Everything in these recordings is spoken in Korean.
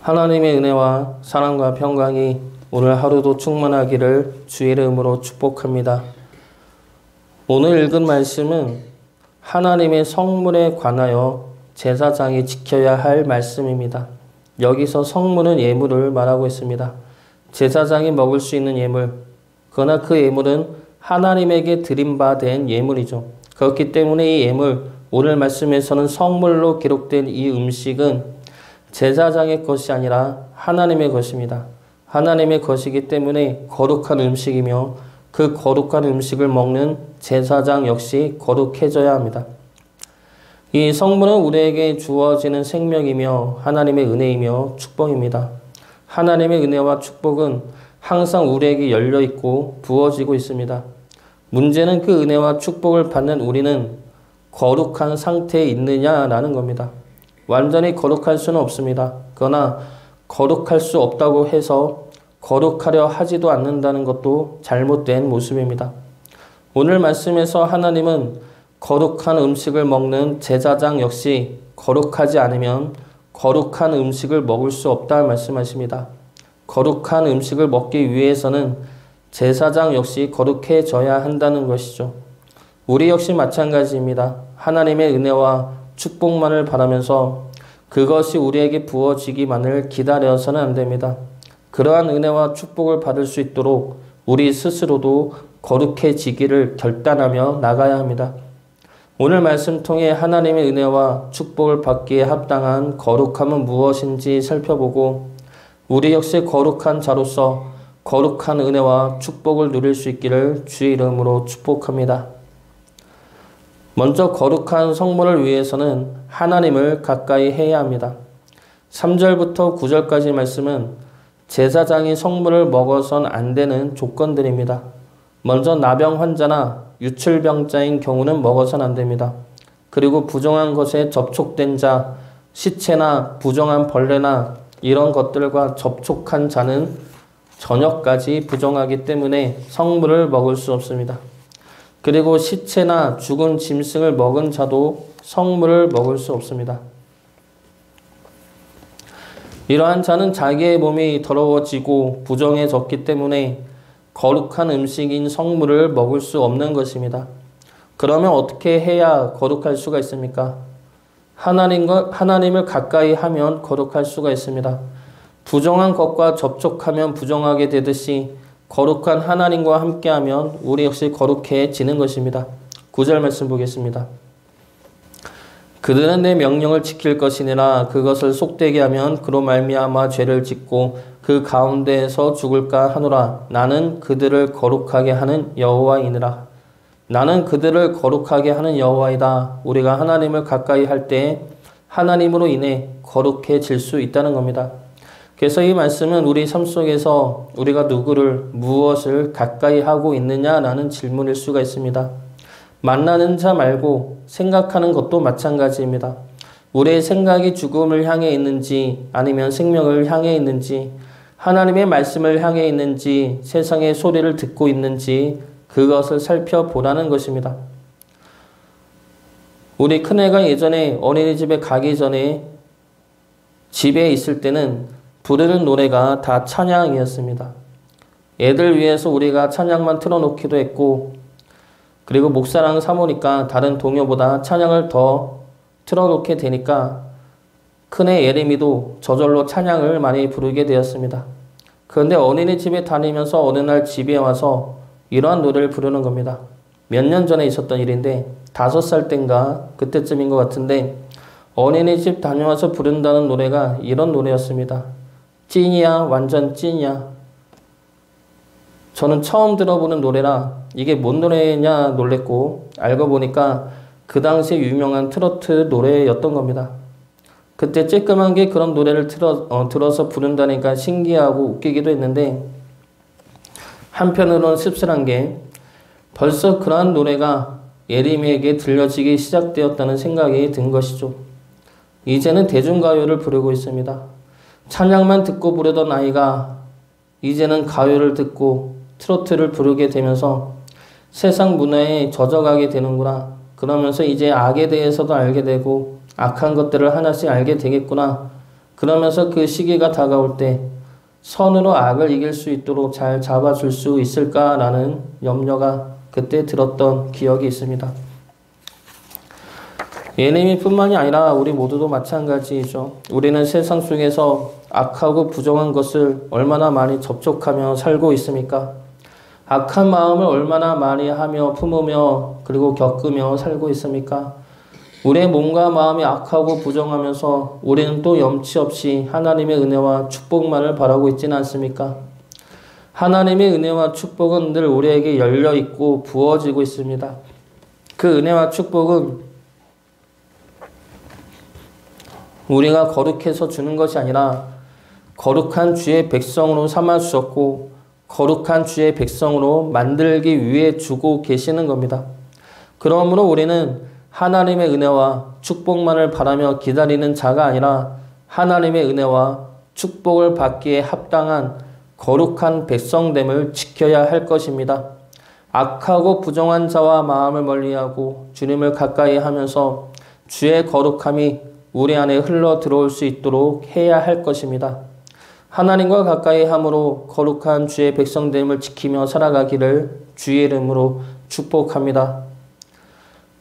하나님의 은혜와 사랑과 평강이 오늘 하루도 충만하기를 주의 이름으로 축복합니다. 오늘 읽은 말씀은 하나님의 성물에 관하여 제사장이 지켜야 할 말씀입니다. 여기서 성물은 예물을 말하고 있습니다. 제사장이 먹을 수 있는 예물, 그러나 그 예물은 하나님에게 드린 바 된 예물이죠. 그렇기 때문에 이 예물, 오늘 말씀에서는 성물로 기록된 이 음식은 제사장의 것이 아니라 하나님의 것입니다. 하나님의 것이기 때문에 거룩한 음식이며 그 거룩한 음식을 먹는 제사장 역시 거룩해져야 합니다. 이 성물은 우리에게 주어지는 생명이며 하나님의 은혜이며 축복입니다. 하나님의 은혜와 축복은 항상 우리에게 열려있고 부어지고 있습니다. 문제는 그 은혜와 축복을 받는 우리는 거룩한 상태에 있느냐라는 겁니다. 완전히 거룩할 수는 없습니다. 그러나 거룩할 수 없다고 해서 거룩하려 하지도 않는다는 것도 잘못된 모습입니다. 오늘 말씀에서 하나님은 거룩한 음식을 먹는 제사장 역시 거룩하지 않으면 거룩한 음식을 먹을 수 없다 말씀하십니다. 거룩한 음식을 먹기 위해서는 제사장 역시 거룩해져야 한다는 것이죠. 우리 역시 마찬가지입니다. 하나님의 은혜와 축복만을 바라면서 그것이 우리에게 부어지기만을 기다려서는 안 됩니다. 그러한 은혜와 축복을 받을 수 있도록 우리 스스로도 거룩해지기를 결단하며 나가야 합니다. 오늘 말씀 통해 하나님의 은혜와 축복을 받기에 합당한 거룩함은 무엇인지 살펴보고 우리 역시 거룩한 자로서 거룩한 은혜와 축복을 누릴 수 있기를 주의 이름으로 축복합니다. 먼저 거룩한 성물을 위해서는 하나님을 가까이 해야 합니다. 3절부터 9절까지 말씀은 제사장이 성물을 먹어선 안 되는 조건들입니다. 먼저 나병 환자나 유출병자인 경우는 먹어선 안 됩니다. 그리고 부정한 것에 접촉된 자, 시체나 부정한 벌레나 이런 것들과 접촉한 자는 저녁까지 부정하기 때문에 성물을 먹을 수 없습니다. 그리고 시체나 죽은 짐승을 먹은 자도 성물을 먹을 수 없습니다. 이러한 자는 자기의 몸이 더러워지고 부정해졌기 때문에 거룩한 음식인 성물을 먹을 수 없는 것입니다. 그러면 어떻게 해야 거룩할 수가 있습니까? 하나님을 가까이 하면 거룩할 수가 있습니다. 부정한 것과 접촉하면 부정하게 되듯이 거룩한 하나님과 함께하면 우리 역시 거룩해지는 것입니다. 9절 말씀 보겠습니다. 그들은 내 명령을 지킬 것이니라. 그것을 속되게 하면 그로 말미암아 죄를 짓고 그 가운데에서 죽을까 하노라. 나는 그들을 거룩하게 하는 여호와이니라. 나는 그들을 거룩하게 하는 여호와이다. 우리가 하나님을 가까이 할 때 하나님으로 인해 거룩해질 수 있다는 겁니다. 그래서 이 말씀은 우리 삶 속에서 우리가 누구를 무엇을 가까이 하고 있느냐라는 질문일 수가 있습니다. 만나는 자 말고 생각하는 것도 마찬가지입니다. 우리의 생각이 죽음을 향해 있는지 아니면 생명을 향해 있는지 하나님의 말씀을 향해 있는지 세상의 소리를 듣고 있는지 그것을 살펴보라는 것입니다. 우리 큰애가 예전에 어린이집에 가기 전에 집에 있을 때는 부르는 노래가 다 찬양이었습니다. 애들 위해서 우리가 찬양만 틀어놓기도 했고 그리고 목사랑 사모니까 다른 동요보다 찬양을 더 틀어놓게 되니까 큰애 예림이도 저절로 찬양을 많이 부르게 되었습니다. 그런데 어린이집에 다니면서 어느 날 집에 와서 이러한 노래를 부르는 겁니다. 몇 년 전에 있었던 일인데 5살 땐가 그때쯤인 것 같은데 어린이집 다녀와서 부른다는 노래가 이런 노래였습니다. 찐이야, 완전 찐이야. 저는 처음 들어보는 노래라 이게 뭔 노래냐 놀랬고 알고 보니까 그 당시에 유명한 트로트 노래였던 겁니다. 그때 쬐끄만 게 그런 노래를 들어서 부른다니까 신기하고 웃기기도 했는데 한편으로는 씁쓸한 게 벌써 그러한 노래가 예림이에게 들려지기 시작되었다는 생각이 든 것이죠. 이제는 대중가요를 부르고 있습니다. 찬양만 듣고 부르던 아이가 이제는 가요를 듣고 트로트를 부르게 되면서 세상 문화에 젖어가게 되는구나. 그러면서 이제 악에 대해서도 알게 되고 악한 것들을 하나씩 알게 되겠구나. 그러면서 그 시기가 다가올 때 선으로 악을 이길 수 있도록 잘 잡아줄 수 있을까라는 염려가 그때 들었던 기억이 있습니다. 예레미뿐만이 아니라 우리 모두도 마찬가지이죠. 우리는 세상 속에서 악하고 부정한 것을 얼마나 많이 접촉하며 살고 있습니까? 악한 마음을 얼마나 많이 하며 품으며 그리고 겪으며 살고 있습니까? 우리의 몸과 마음이 악하고 부정하면서 우리는 또 염치 없이 하나님의 은혜와 축복만을 바라고 있지는 않습니까? 하나님의 은혜와 축복은 늘 우리에게 열려 있고 부어지고 있습니다. 그 은혜와 축복은 우리가 거룩해서 주는 것이 아니라 거룩한 주의 백성으로 삼아 주셨고 거룩한 주의 백성으로 만들기 위해 주고 계시는 겁니다. 그러므로 우리는 하나님의 은혜와 축복만을 바라며 기다리는 자가 아니라 하나님의 은혜와 축복을 받기에 합당한 거룩한 백성됨을 지켜야 할 것입니다. 악하고 부정한 자와 마음을 멀리하고 주님을 가까이 하면서 주의 거룩함이 우리 안에 흘러 들어올 수 있도록 해야 할 것입니다. 하나님과 가까이 함으로 거룩한 주의 백성됨을 지키며 살아가기를 주의 이름으로 축복합니다.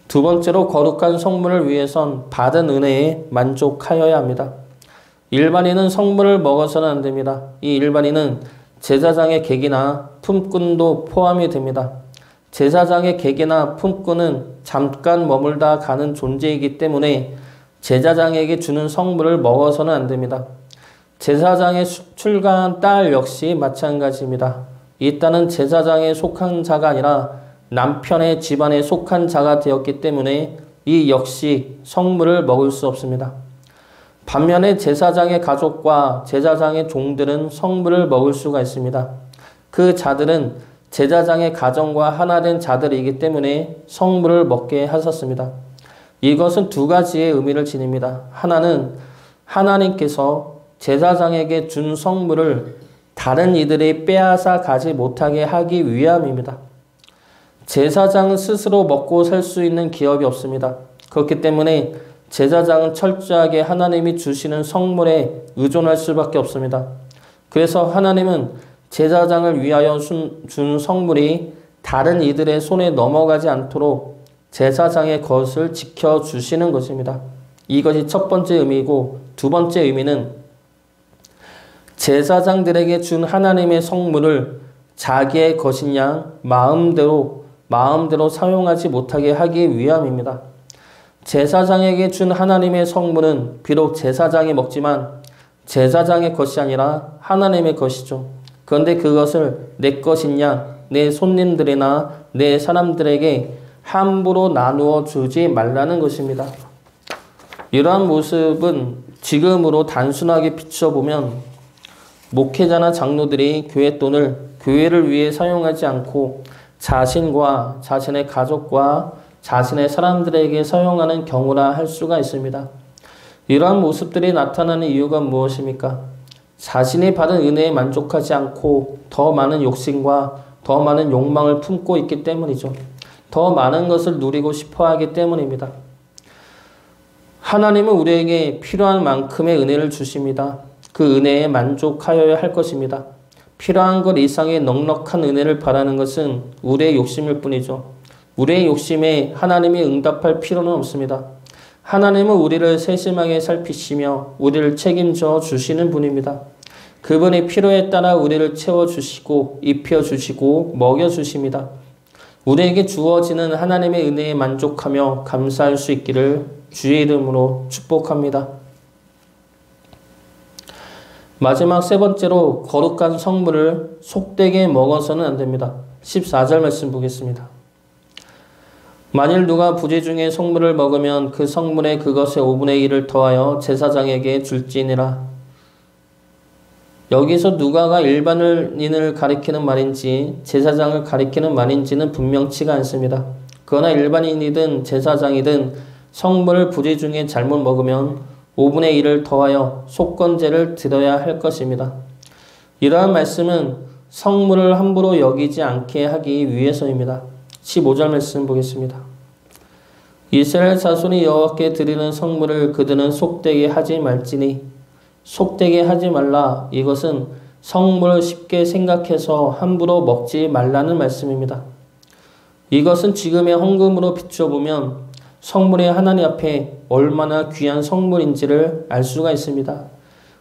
두 번째로 거룩한 성물을 위해선 받은 은혜에 만족하여야 합니다. 일반인은 성물을 먹어서는 안 됩니다. 이 일반인은 제사장의 객이나 품꾼도 포함이 됩니다. 제사장의 객이나 품꾼은 잠깐 머물다 가는 존재이기 때문에 제사장에게 주는 성물을 먹어서는 안 됩니다. 제사장에 출가한 딸 역시 마찬가지입니다. 이 딸은 제사장에 속한 자가 아니라 남편의 집안에 속한 자가 되었기 때문에 이 역시 성물을 먹을 수 없습니다. 반면에 제사장의 가족과 제사장의 종들은 성물을 먹을 수가 있습니다. 그 자들은 제사장의 가정과 하나 된 자들이기 때문에 성물을 먹게 하셨습니다. 이것은 두 가지의 의미를 지닙니다. 하나는 하나님께서 제사장에게 준 성물을 다른 이들이 빼앗아 가지 못하게 하기 위함입니다. 제사장은 스스로 먹고 살 수 있는 기업이 없습니다. 그렇기 때문에 제사장은 철저하게 하나님이 주시는 성물에 의존할 수밖에 없습니다. 그래서 하나님은 제사장을 위하여 준 성물이 다른 이들의 손에 넘어가지 않도록 제사장의 것을 지켜주시는 것입니다. 이것이 첫 번째 의미이고 두 번째 의미는 제사장들에게 준 하나님의 성물을 자기의 것인 양 마음대로 사용하지 못하게 하기 위함입니다. 제사장에게 준 하나님의 성물은 비록 제사장이 먹지만 제사장의 것이 아니라 하나님의 것이죠. 그런데 그것을 내 것인 양, 내 손님들이나 내 사람들에게 함부로 나누어 주지 말라는 것입니다. 이러한 모습은 지금으로 단순하게 비춰보면 목회자나 장로들이 교회 돈을 교회를 위해 사용하지 않고 자신과 자신의 가족과 자신의 사람들에게 사용하는 경우라 할 수가 있습니다. 이러한 모습들이 나타나는 이유가 무엇입니까? 자신이 받은 은혜에 만족하지 않고 더 많은 욕심과 더 많은 욕망을 품고 있기 때문이죠. 더 많은 것을 누리고 싶어 하기 때문입니다. 하나님은 우리에게 필요한 만큼의 은혜를 주십니다. 그 은혜에 만족하여야 할 것입니다. 필요한 것 이상의 넉넉한 은혜를 바라는 것은 우리의 욕심일 뿐이죠. 우리의 욕심에 하나님이 응답할 필요는 없습니다. 하나님은 우리를 세심하게 살피시며 우리를 책임져 주시는 분입니다. 그분의 필요에 따라 우리를 채워주시고 입혀주시고 먹여주십니다. 우리에게 주어지는 하나님의 은혜에 만족하며 감사할 수 있기를 주의 이름으로 축복합니다. 마지막 세 번째로 거룩한 성물을 속되게 먹어서는 안 됩니다. 14절 말씀 보겠습니다. 만일 누가 부재 중에 성물을 먹으면 그 성물에 그것의 5분의 1을 더하여 제사장에게 줄지니라. 여기서 누가가 일반인을 가리키는 말인지 제사장을 가리키는 말인지는 분명치가 않습니다. 그러나 일반인이든 제사장이든 성물을 부재 중에 잘못 먹으면 5분의 1을 더하여 속건제를 드려야 할 것입니다. 이러한 말씀은 성물을 함부로 여기지 않게 하기 위해서입니다. 15절 말씀 보겠습니다. 이스라엘 자손이 여호와께 드리는 성물을 그들은 속되게 하지 말지니 속되게 하지 말라. 이것은 성물을 쉽게 생각해서 함부로 먹지 말라는 말씀입니다. 이것은 지금의 헌금으로 비춰보면 성물이 하나님 앞에 얼마나 귀한 성물인지를 알 수가 있습니다.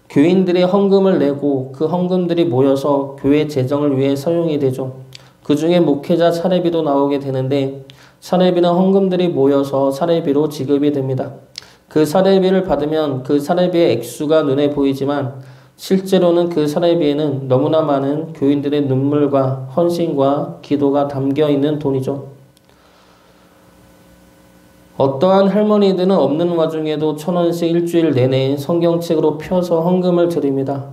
교인들이 헌금을 내고 그 헌금들이 모여서 교회 재정을 위해 사용이 되죠. 그 중에 목회자 사례비도 나오게 되는데 사례비는 헌금들이 모여서 사례비로 지급이 됩니다. 그 사례비를 받으면 그 사례비의 액수가 눈에 보이지만 실제로는 그 사례비에는 너무나 많은 교인들의 눈물과 헌신과 기도가 담겨 있는 돈이죠. 어떠한 할머니들은 없는 와중에도 1,000원씩 일주일 내내 성경책으로 펴서 헌금을 드립니다.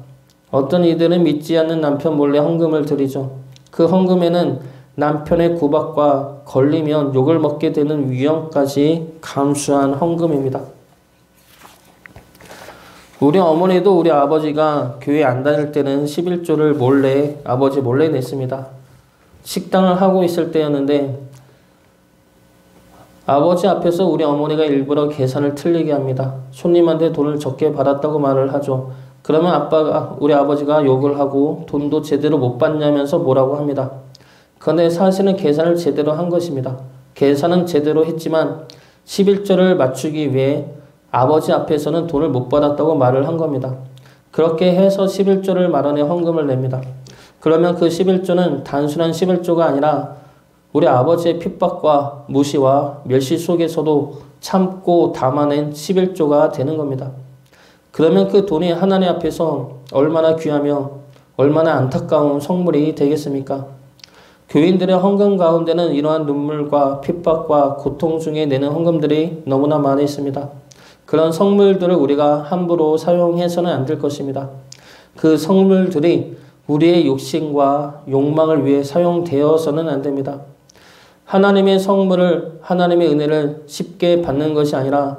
어떤 이들은 믿지 않는 남편 몰래 헌금을 드리죠. 그 헌금에는 남편의 구박과 걸리면 욕을 먹게 되는 위험까지 감수한 헌금입니다. 우리 어머니도 우리 아버지가 교회 안 다닐 때는 11조를 아버지 몰래 냈습니다. 식당을 하고 있을 때였는데 아버지 앞에서 우리 어머니가 일부러 계산을 틀리게 합니다. 손님한테 돈을 적게 받았다고 말을 하죠. 그러면 우리 아버지가 욕을 하고 돈도 제대로 못 받냐면서 뭐라고 합니다. 그런데 사실은 계산을 제대로 한 것입니다. 계산은 제대로 했지만 11조를 맞추기 위해 아버지 앞에서는 돈을 못 받았다고 말을 한 겁니다. 그렇게 해서 11조를 마련해 헌금을 냅니다. 그러면 그 11조는 단순한 11조가 아니라 우리 아버지의 핍박과 무시와 멸시 속에서도 참고 담아낸 11조가 되는 겁니다. 그러면 그 돈이 하나님 앞에서 얼마나 귀하며 얼마나 안타까운 성물이 되겠습니까? 교인들의 헌금 가운데는 이러한 눈물과 핍박과 고통 중에 내는 헌금들이 너무나 많이 있습니다. 그런 성물들을 우리가 함부로 사용해서는 안 될 것입니다. 그 성물들이 우리의 욕심과 욕망을 위해 사용되어서는 안 됩니다. 하나님의 성물을, 하나님의 은혜를 쉽게 받는 것이 아니라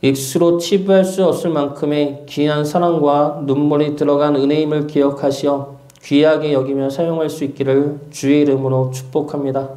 액수로 치부할 수 없을 만큼의 귀한 사랑과 눈물이 들어간 은혜임을 기억하시어 귀하게 여기며 사용할 수 있기를 주의 이름으로 축복합니다.